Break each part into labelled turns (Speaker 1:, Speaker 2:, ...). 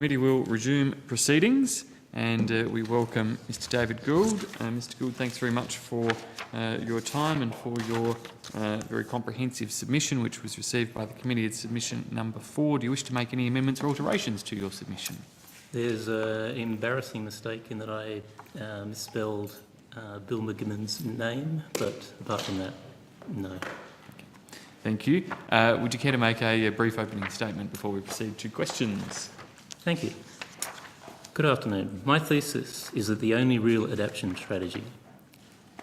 Speaker 1: Committee will resume proceedings and we welcome Mr David Gould. Mr Gould, thanks very much for your time and for your very comprehensive submission, which was received by the committee as submission number 4. Do you wish to make any amendments or alterations to your submission?
Speaker 2: There's an embarrassing mistake in that I misspelled Bill McGibbon's name, but apart from that, no.
Speaker 1: Okay. Thank you. Would you care to make a brief opening statement before we proceed to questions?
Speaker 2: Thank you. Good afternoon. My thesis is that the only real adaptation strategy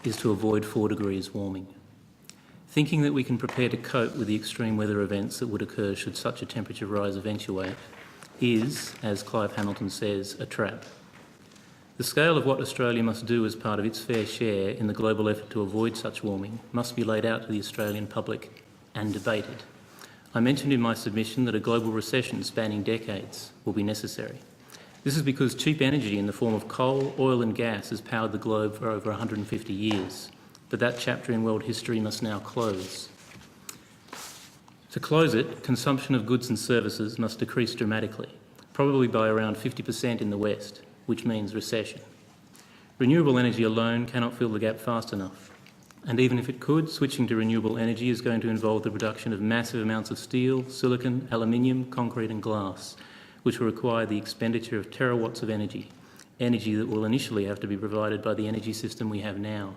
Speaker 2: is to avoid 4 degrees warming. Thinking that we can prepare to cope with the extreme weather events that would occur should such a temperature rise eventuate is, as Clive Hamilton says, a trap. The scale of what Australia must do as part of its fair share in the global effort to avoid such warming must be laid out to the Australian public and debated. I mentioned in my submission that a global recession spanning decades will be necessary. This is because cheap energy in the form of coal, oil and gas has powered the globe for over 150 years, but that chapter in world history must now close. To close it, consumption of goods and services must decrease dramatically, probably by around 50% in the West, which means recession. Renewable energy alone cannot fill the gap fast enough. And even if it could, switching to renewable energy is going to involve the production of massive amounts of steel, silicon, aluminium, concrete and glass, which will require the expenditure of terawatts of energy that will initially have to be provided by the energy system we have now.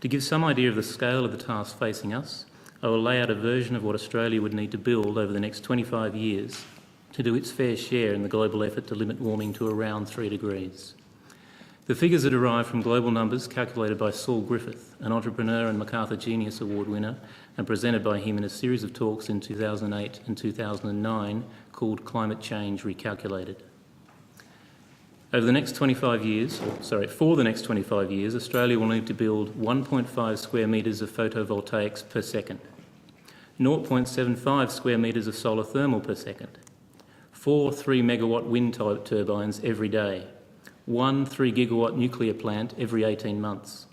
Speaker 2: To give some idea of the scale of the task facing us, I will lay out a version of what Australia would need to build over the next 25 years to do its fair share in the global effort to limit warming to around 3 degrees. The figures are derived from global numbers calculated by Saul Griffith, an entrepreneur and MacArthur Genius Award winner, and presented by him in a series of talks in 2008 and 2009 called Climate Change Recalculated. For the next 25 years, Australia will need to build 1.5 square metres of photovoltaics per second, 0.75 square metres of solar thermal per second, 4 3-megawatt wind turbines every day, 1 3-gigawatt nuclear plant every 18 months,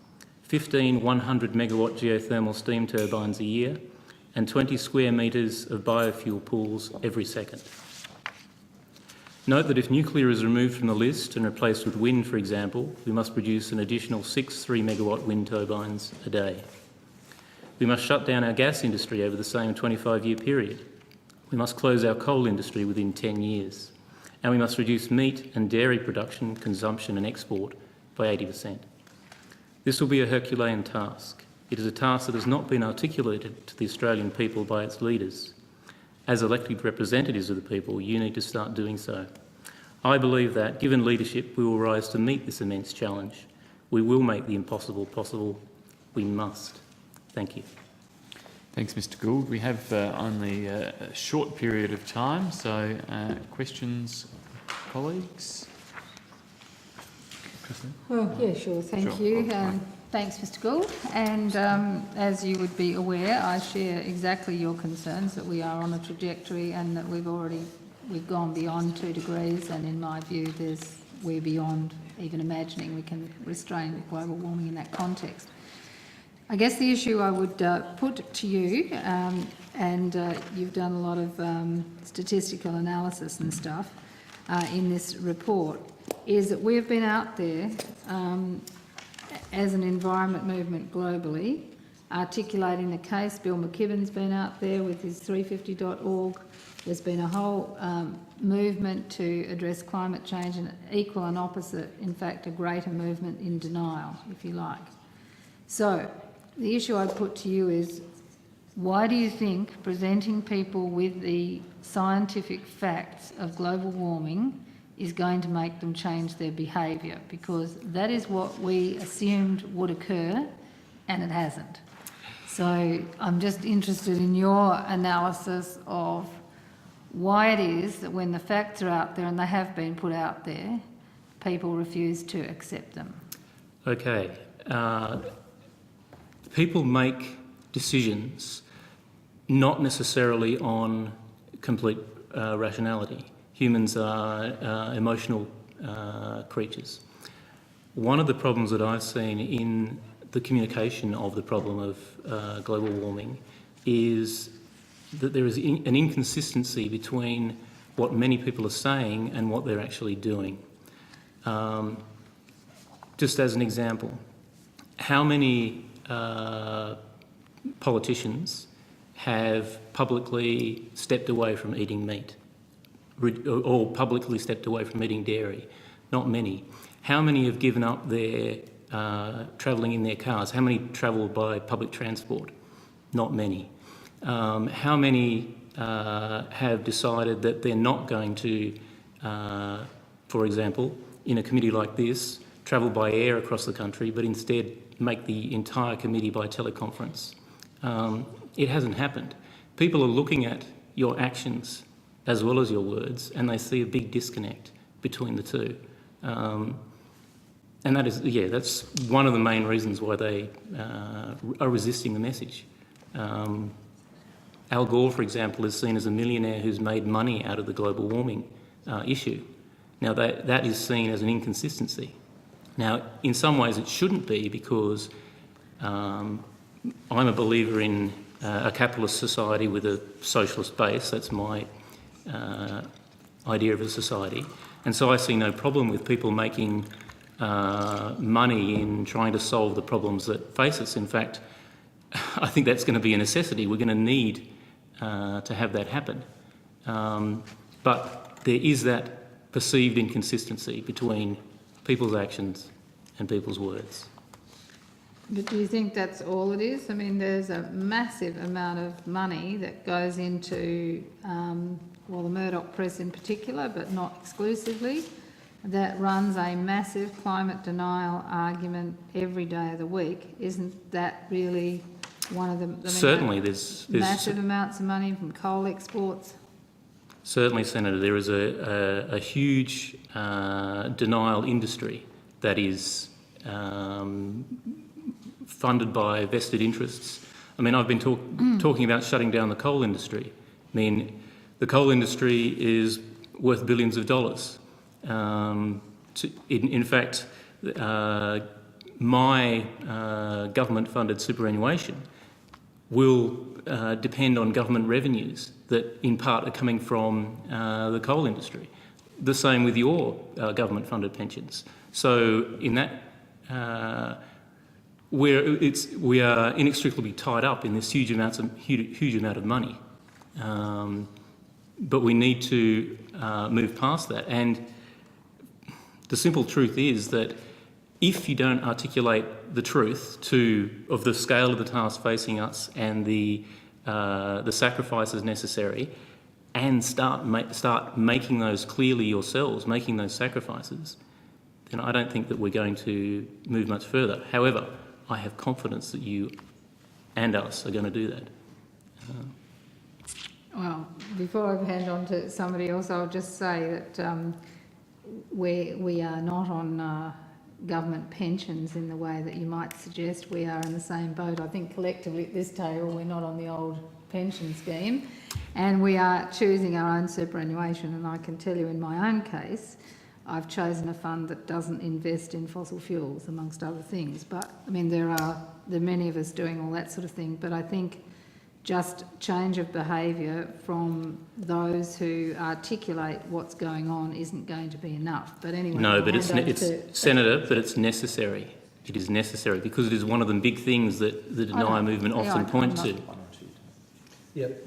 Speaker 2: 15 100-megawatt geothermal steam turbines a year, and 20 square metres of biofuel pools every second. Note that if nuclear is removed from the list and replaced with wind, for example, we must produce an additional 6 3-megawatt wind turbines a day. We must shut down our gas industry over the same 25-year period. We must close our coal industry within 10 years. And we must reduce meat and dairy production, consumption and export by 80%. This will be a Herculean task. It is a task that has not been articulated to the Australian people by its leaders. As elected representatives of the people, you need to start doing so. I believe that, given leadership, we will rise to meet this immense challenge. We will make the impossible possible. We must. Thank you.
Speaker 1: Thanks, Mr Gould. We have only a short period of time, so questions, colleagues?
Speaker 3: Well, yeah, sure. Thank you. Thanks, Mr Gould. And as you would be aware, I share exactly your concerns that we are on a trajectory and that we've gone beyond 2 degrees. And in my view, we're beyond even imagining we can restrain global warming in that context. I guess the issue I would put to you, and you've done a lot of statistical analysis and stuff in this report, is that we've been out there as an environment movement globally, articulating the case. Bill McKibben's been out there with his 350.org. There's been a whole movement to address climate change, and equal and opposite, in fact, a greater movement in denial, if you like. So the issue I put to you is, why do you think presenting people with the scientific facts of global warming is going to make them change their behaviour? Because that is what we assumed would occur, and it hasn't. So I'm just interested in your analysis of why it is that when the facts are out there, and they have been put out there, people refuse to accept them.
Speaker 2: Okay. People make decisions not necessarily on complete rationality. Humans are emotional creatures. One of the problems that I've seen in the communication of the problem of global warming is that there is an inconsistency between what many people are saying and what they're actually doing. Just as an example, how many politicians have publicly stepped away from eating meat or publicly stepped away from eating dairy? Not many. How many have given up their travelling in their cars? How many travel by public transport? Not many. How many have decided that they're not going to, for example, in a committee like this, travel by air across the country, but instead make the entire committee by teleconference? It hasn't happened. People are looking at your actions as well as your words, and they see a big disconnect between the two. And that is, yeah, that's one of the main reasons why they are resisting the message. Al Gore, for example, is seen as a millionaire who's made money out of the global warming issue. Now, that is seen as an inconsistency. Now, in some ways it shouldn't be, because I'm a believer in a capitalist society with a socialist base. That's my idea of a society. And so I see no problem with people making money in trying to solve the problems that face us. In fact, I think that's going to be a necessity. We're going to need to have that happen. But there is that perceived inconsistency between people's actions and people's words.
Speaker 3: But do you think that's all it is? I mean, there's a massive amount of money that goes into, well, the Murdoch press in particular, but not exclusively, that runs a massive climate denial argument every day of the week. Isn't that really one of the...
Speaker 2: Certainly, there's
Speaker 3: massive amounts of money from coal exports?
Speaker 2: Certainly, Senator, there is a huge denial industry that is funded by vested interests. I mean, I've been talking about shutting down the coal industry. I mean, the coal industry is worth billions of dollars. In fact, my government-funded superannuation will depend on government revenues that in part are coming from the coal industry. The same with your government-funded pensions. So in that, we are inextricably tied up in this huge amount of money. But we need to move past that. And the simple truth is that if you don't articulate the truth of the scale of the task facing us and the sacrifices necessary, and start making those clearly yourselves, making those sacrifices, then I don't think that we're going to move much further. However, I have confidence that you and us are going to do that.
Speaker 3: Well, before I hand on to somebody else, I'll just say that we are not on government pensions in the way that you might suggest. We are in the same boat. I think collectively at this table we're not on the old pension scheme, and we are choosing our own superannuation. And I can tell you in my own case, I've chosen a fund that doesn't invest in fossil fuels, amongst other things. But I mean, there are many of us doing all that sort of thing. But I think just change of behaviour from those who articulate what's going on isn't going to be enough. But anyway,
Speaker 2: no, but Senator, but it's necessary. It is necessary because it is one of the big things that the denial movement often point to.
Speaker 4: Yep.